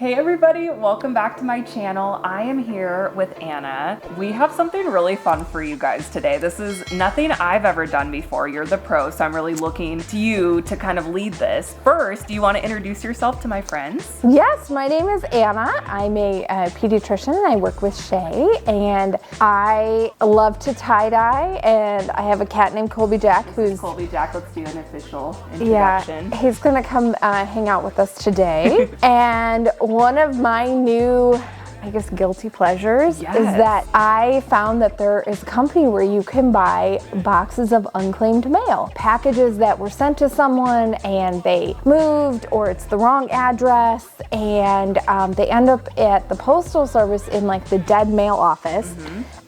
Hey everybody, welcome back to my channel. I am here with Anna. We have something really fun for you guys today. This is nothing I've ever done before. You're the pro, so I'm really looking to you to kind of lead this. First, do you want to introduce yourself to my friends? Yes, my name is Anna. I'm a pediatrician and I work with Shay, and I love to tie-dye, and I have a cat named Colby Jack who's... Colby Jack, let's do an official introduction. Yeah, he's gonna come hang out with us today. And one of my new, I guess, guilty pleasures is that I found that there is a company where you can buy boxes of unclaimed mail. Packages that were sent to someone and they moved, or it's the wrong address, and they end up at the postal service in like the dead mail office.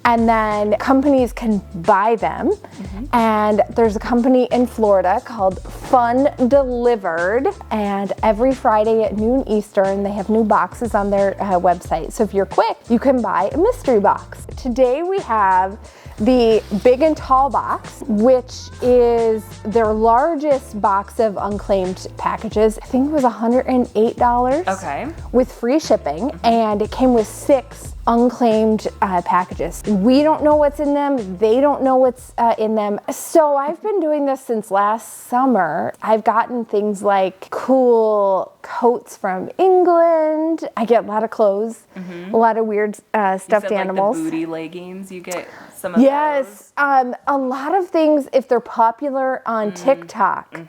And then companies can buy them. And there's a company in Florida called Fun Delivered, and every Friday at noon Eastern, they have new boxes on their website. So if you're quick, you can buy a mystery box. Today we have the Big and Tall box, which is their largest box of unclaimed packages. I think it was $108. Okay. With free shipping, and it came with 6 unclaimed packages. We don't know what's in them. They don't know what's in them. So I've been doing this since last summer. I've gotten things like cool coats from England. I get a lot of clothes, a lot of weird stuffed animals. Like the booty leggings, you get some of those. Yes, a lot of things if they're popular on TikTok,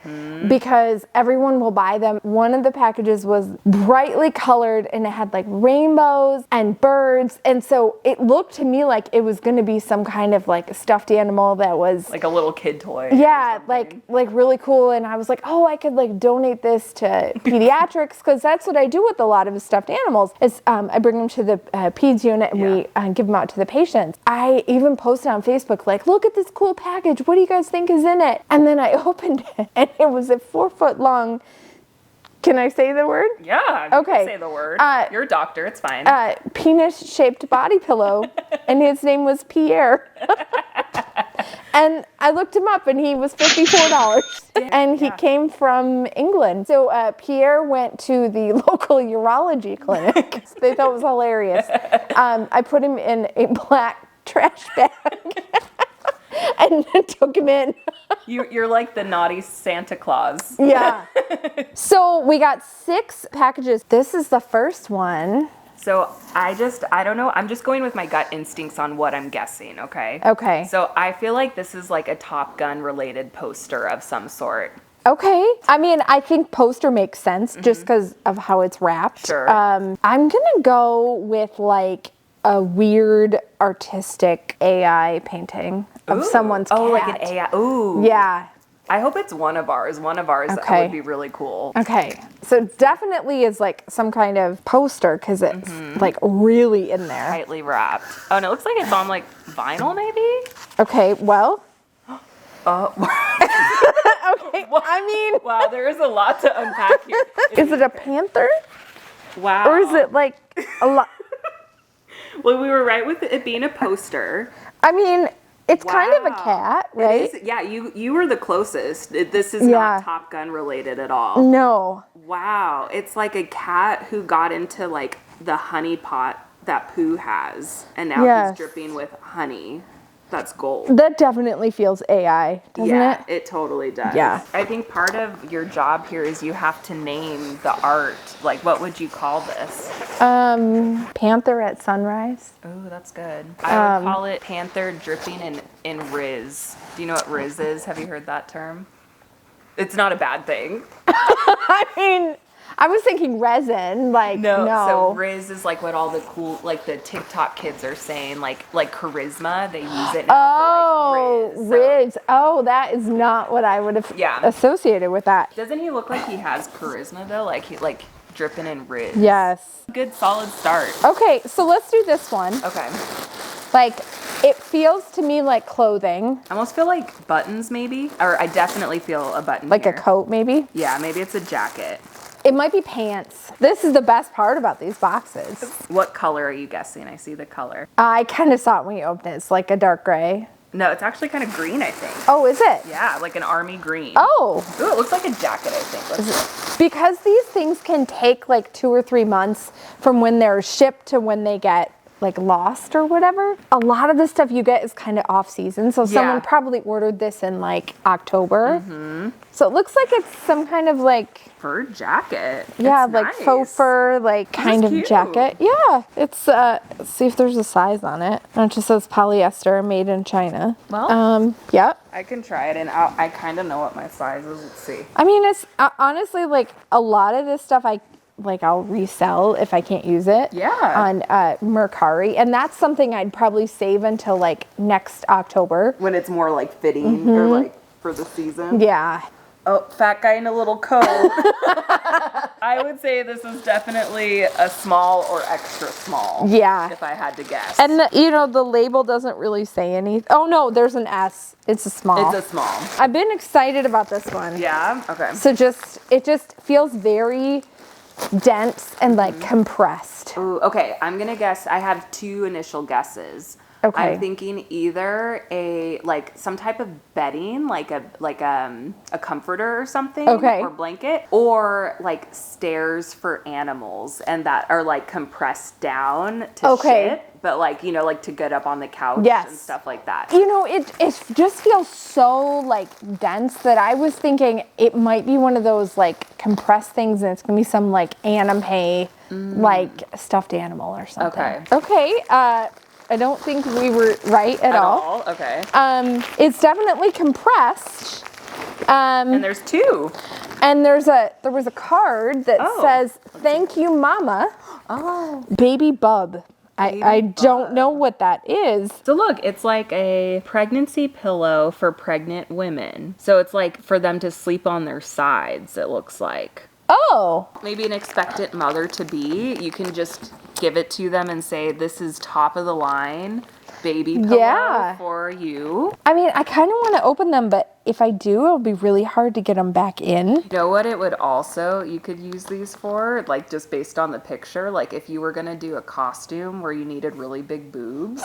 because everyone will buy them. One of the packages was brightly colored and it had like rainbows and birds, and so it looked to me like it was going to be some kind of like stuffed animal that was like a little kid toy. Yeah, like really cool. And I was like, oh, I could like donate this to pediatrics, because that's what I do with a lot of stuffed animals. Is I bring them to the peds unit and we give them out to the patients. I even posted on Facebook like, look at this cool package. What do you guys think is in it? And then I opened it and it was a 4-foot long. Can I say the word? Yeah. Okay. You can say the word. You're a doctor. It's fine. Penis-shaped body pillow, and his name was Pierre. And I looked him up, and he was $54, and he came from England. So Pierre went to the local urology clinic. They thought it was hilarious. I put him in a black trash bag. And took him in. You're like the naughty Santa Claus. Yeah. So we got 6 packages. This is the first one. So I don't know. I'm just going with my gut instincts on what I'm guessing, okay? Okay. So I feel like this is like a Top Gun related poster of some sort. Okay. I mean, I think poster makes sense just because of how it's wrapped. Sure. I'm going to go with like a weird artistic AI painting of someone's cat. Oh, like an AI. Ooh. Yeah. I hope it's one of ours. One of ours would be really cool. Okay. So definitely is like some kind of poster, because it's like really in there. Tightly wrapped. Oh, and it looks like it's on like vinyl maybe? Okay, well. Oh. Okay, I mean. Wow, there is a lot to unpack here. Is it a panther? Wow. Or is it like a lot? Well, we were right with it being a poster. I mean, it's kind of a cat, right? It is, yeah, you were the closest. This is not Top Gun related at all. No. Wow, it's like a cat who got into like the honey pot that Pooh has, and now he's dripping with honey. That's gold. That definitely feels AI, doesn't it? Yeah, it totally does. Yeah. I think part of your job here is you have to name the art. Like, what would you call this? Panther at sunrise. Oh, that's good. I would call it Panther dripping in Riz. Do you know what Riz is? Have you heard that term? It's not a bad thing. I mean, I was thinking resin, like, no. So Riz is like what all the cool, like the TikTok kids are saying, like charisma. They use it now for like Riz. Riz. Oh, that is not what I would have associated with that. Doesn't he look like he has charisma though? Like he dripping in Riz. Yes. Good solid start. Okay, so let's do this one. Okay. Like, it feels to me like clothing. I almost feel like buttons maybe, or I definitely feel a button. Like here. a coat maybe? Yeah, maybe it's a jacket. It might be pants. This is the best part about these boxes. What color are you guessing? I see the color. I kind of saw it when you opened it. It's like a dark gray. No, it's actually kind of green, I think. Oh, is it? Yeah, like an army green. Oh. Ooh, it looks like a jacket, I think. Because these things can take like 2 or 3 months from when they're shipped to when they get like lost or whatever. A lot of the stuff you get is kind of off season. So someone probably ordered this in like October. So it looks like it's some kind of like fur jacket. Yeah, it's like nice. faux fur, like kind of cute. jacket. Yeah, it's let's see if there's a size on it. It just says polyester, made in China. Well, yeah. I can try it, and I kind of know what my size is. Let's see. I mean, it's honestly like a lot of this stuff I'll resell if I can't use it. Yeah. On Mercari, and that's something I'd probably save until like next October when it's more like fitting or like for the season. Yeah. Oh, fat guy in a little coat. I would say this is definitely a small or extra small. Yeah. If I had to guess. And the label doesn't really say anything. Oh no, there's an S. It's a small. It's a small. I've been excited about this one. Yeah. Okay. So it just feels very dense and like compressed. Ooh, okay, I'm gonna guess. I have 2 initial guesses. Okay. I'm thinking either some type of bedding, like a comforter or something, or blanket, or like stairs for animals, and that are like compressed down to shit, but like to get up on the couch and stuff like that. It just feels so like dense that I was thinking it might be one of those like compressed things, and it's gonna be some like anime like stuffed animal or something. Okay. I don't think we were right at all. Okay. It's definitely compressed. And there's 2. And there was a card that says, "Thank you, Mama." Oh. Baby bub. I don't know what that is. So look, it's like a pregnancy pillow for pregnant women. So it's like for them to sleep on their sides, it looks like. Oh. Maybe an expectant mother-to-be, you can just give it to them and say, this is top of the line baby pillow for you. I mean, I kind of want to open them, but if I do, it'll be really hard to get them back in. You know what it would also, you could use these for, like just based on the picture, like if you were going to do a costume where you needed really big boobs.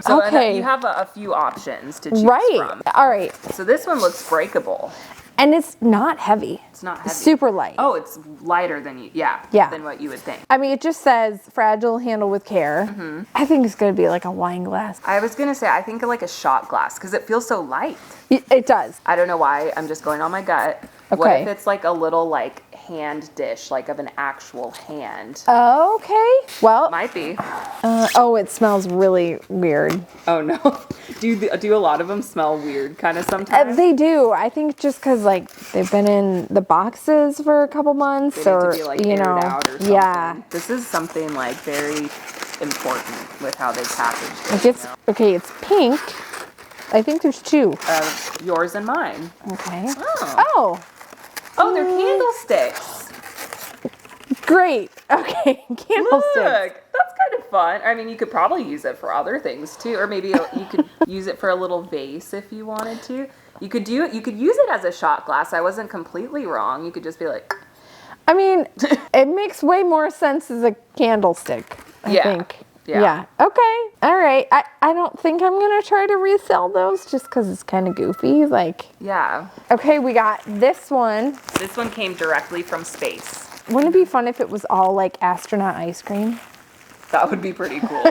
So you have a few options to choose from. All right. So this one looks breakable. And it's not heavy. It's not heavy. Super light. Oh, it's lighter than than what you would think. I mean, it just says fragile, handle with care. I think it's going to be like a wine glass. I was going to say, I think like a shot glass because it feels so light. It does. I don't know why. I'm just going on my gut. Okay. What if it's like a little like hand dish, like of an actual hand? Okay. Well. Might be. It smells really weird. Oh no. Do a lot of them smell weird kind of sometimes? They do. I think just because like they've been in the boxes for a couple months, they or need to be, like, aired out or something. Yeah. This is something like very important with how they package it. It's pink. I think there's 2. Yours and mine. Okay. Oh, they're candlesticks. Great. Okay, candlesticks. Look, that's kind of fun. I mean, you could probably use it for other things too, or maybe you could use it for a little vase if you wanted to. You could use it as a shot glass. I wasn't completely wrong. You could just be like. I mean, it makes way more sense as a candlestick. I think. Yeah. Okay. All right. I don't think I'm going to try to resell those just because it's kind of goofy. Like. Yeah. Okay, we got this one. This one came directly from space. Wouldn't it be fun if it was all like astronaut ice cream? That would be pretty cool.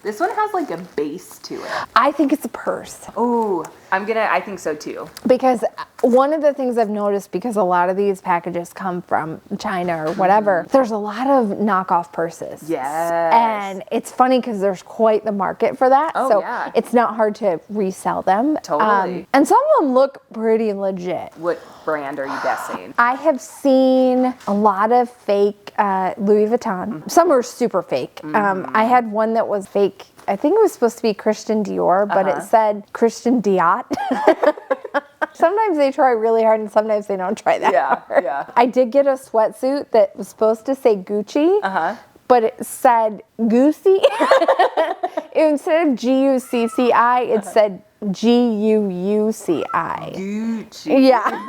This one has like a base to it. I think it's a purse. Oh, I think so too. Because one of the things I've noticed, because a lot of these packages come from China or whatever, there's a lot of knockoff purses. Yes. And it's funny because there's quite the market for that. Oh, so yeah. it's not hard to resell them. Totally. And some of them look pretty legit. What brand are you guessing? I have seen a lot of fake Louis Vuitton. Some are super fake. I had one that was fake. I think it was supposed to be Christian Dior, but it said Christian Dior. Sometimes they try really hard and sometimes they don't try that hard. Yeah. I did get a sweatsuit that was supposed to say Gucci, but it said Goosey. instead of Gucci, it said Guuci. Gucci. Yeah.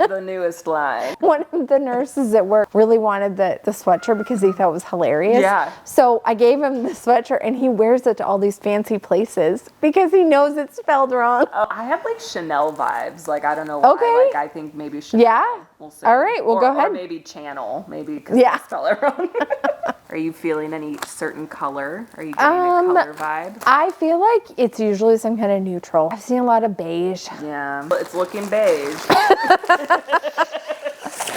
The newest line. One of the nurses at work really wanted the sweatshirt because he thought it was hilarious. Yeah. So I gave him the sweatshirt and he wears it to all these fancy places because he knows it's spelled wrong. Oh, I have like Chanel vibes. Like, I don't know why. Okay. Like, I think maybe Chanel. Yeah. We'll see. All right, well, go ahead. Or maybe Channel. Maybe because Yeah. they spell it wrong. Are you feeling any certain color? Are you getting a color vibe? I feel like it's usually some kind of neutral. I've seen a lot of beige. Yeah. It's looking beige.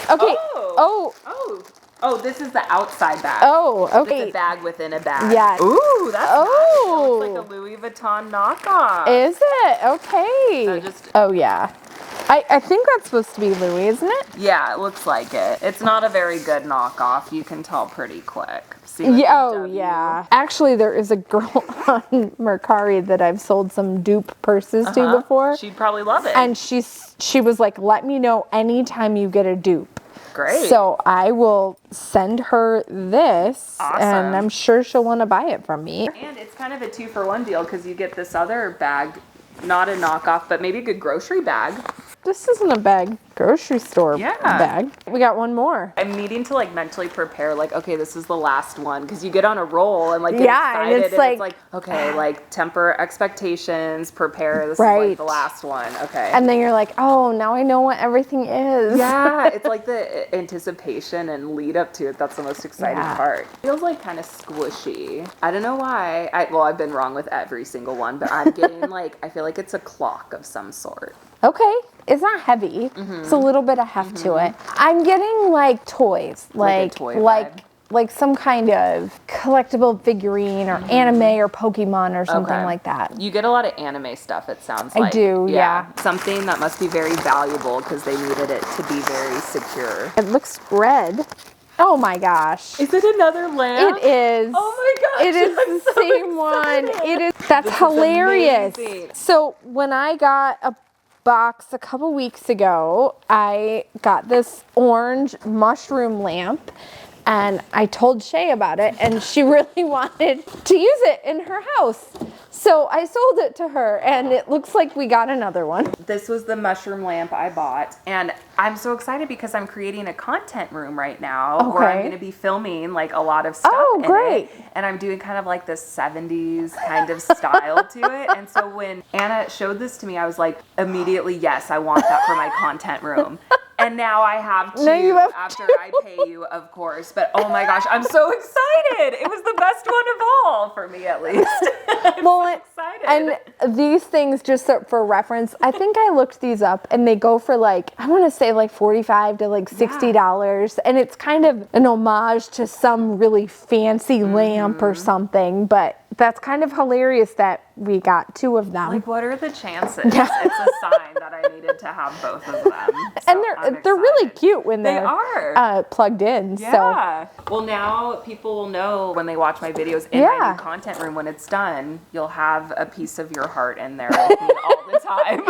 Okay. Oh, this is the outside bag. Oh, okay. It's a bag within a bag. Yeah. Ooh, that's nice. It looks like a Oh. Louis Vuitton knockoff. Is it? Okay. So just- Oh, yeah. I think that's supposed to be Louis, isn't it? Yeah, it looks like it. It's not a very good knockoff. You can tell pretty quick. See with Yeah, the oh, W? yeah. Actually, there is a girl on Mercari that I've sold some dupe purses to before. She'd probably love it. And she was like, let me know anytime you get a dupe. Great. So I will send her this, Awesome. and I'm sure she'll want to buy it from me. And it's kind of a 2-for-1 deal because you get this other bag, not a knockoff, but maybe a good grocery bag. This isn't a bag, grocery store Yeah. bag. We got one more. I'm needing to like mentally prepare, like, okay, this is the last one, because you get on a roll and like get Yeah, and excited, it's and like- okay, like temper expectations, prepare. This is Right. like the last one. Okay. And then you're like, oh, now I know what everything is. yeah, it's like the anticipation and lead up to it. That's the most exciting Yeah. part. Feels like kind of squishy. I don't know why. I've been wrong with every single one, but I'm getting like, I feel like it's a clock of some sort. Okay. It's not heavy. It's a little bit of heft to it. I'm getting like toys, Like a toy like some kind of collectible figurine or anime or Pokemon or something Okay. like that. You get a lot of anime stuff, it sounds I like. do, yeah. Something that must be very valuable because they needed it to be very secure. It looks red. Oh my gosh. Is it another lamp? It is. Oh my gosh. It is I'm the so same one. excited. It is. That's This is hilarious. amazing. So when I got a box a couple weeks ago, I got this orange mushroom lamp. And I told Shay about it, and she really wanted to use it in her house. So I sold it to her, and it looks like we got another one. This was the mushroom lamp I bought, and I'm so excited because I'm creating a content room right now where I'm Okay. going to be filming like a lot of stuff Oh, in great. it, and I'm doing kind of like this 70s kind of style to it. And so when Anna showed this to me, I was like, immediately, yes, I want that for my content room. And now I have to, Now you have after I pay you, of course. But oh my gosh, I'm so excited. It was the best one of all, for me at least. Well, excited. and these things, just for reference, I think I looked these up, and they go for like, I want to say like $45 to like $60, and it's kind of an homage to some really fancy lamp or something. But that's kind of hilarious that we got two of them. Like, what are the chances? It's a sign that I needed to have both of them. So and I'm they're really excited. cute when They they're are. plugged in. Yeah. Well, now people will know when they watch my videos in my Yeah. new content room when it's done. You'll have a piece of your heart in there with me all the time.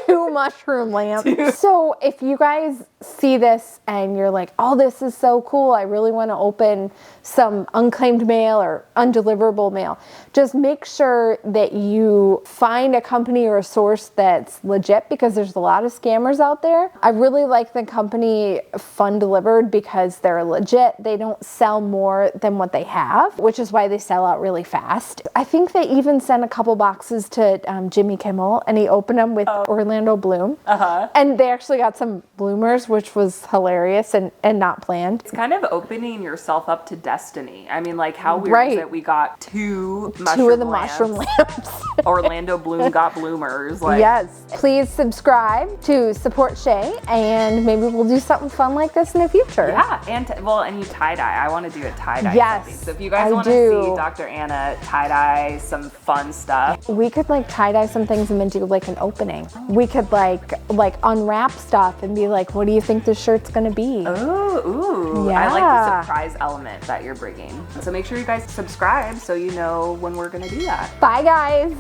So 2 mushroom lamps. So if you guys see this and you're like, oh, this is so cool, I really want to open some unclaimed mail or undeliverable mail, just make sure that you find a company or a source that's legit, because there's a lot of scammers out there. I really like the company Fun Delivered because they're legit. They don't sell more than what they have, which is why they sell out really fast. I think they even sent a couple boxes to Jimmy Kimmel, and he opened them with Orlando Bloom. And they actually got some bloomers, which was hilarious and not planned. It's kind of opening yourself up to destiny. I mean, like, how weird is Right. it? We got two Two mushroom of the mushroom lamps. Orlando Bloom got bloomers. Like, Yes. Please subscribe to support Shay, and maybe we'll do something fun like this in the future. Yeah, and and you tie dye. I want to do a tie dye. Yes, So if you guys I want to do. see Dr. Anna tie dye some fun stuff, We could like tie dye some things and then do like an opening. We could like unwrap stuff and be like, what do you think this shirt's gonna be? ooh, I like Yeah. the surprise element that you're bringing. So make sure you guys subscribe so you know when we're gonna do that. Bye guys.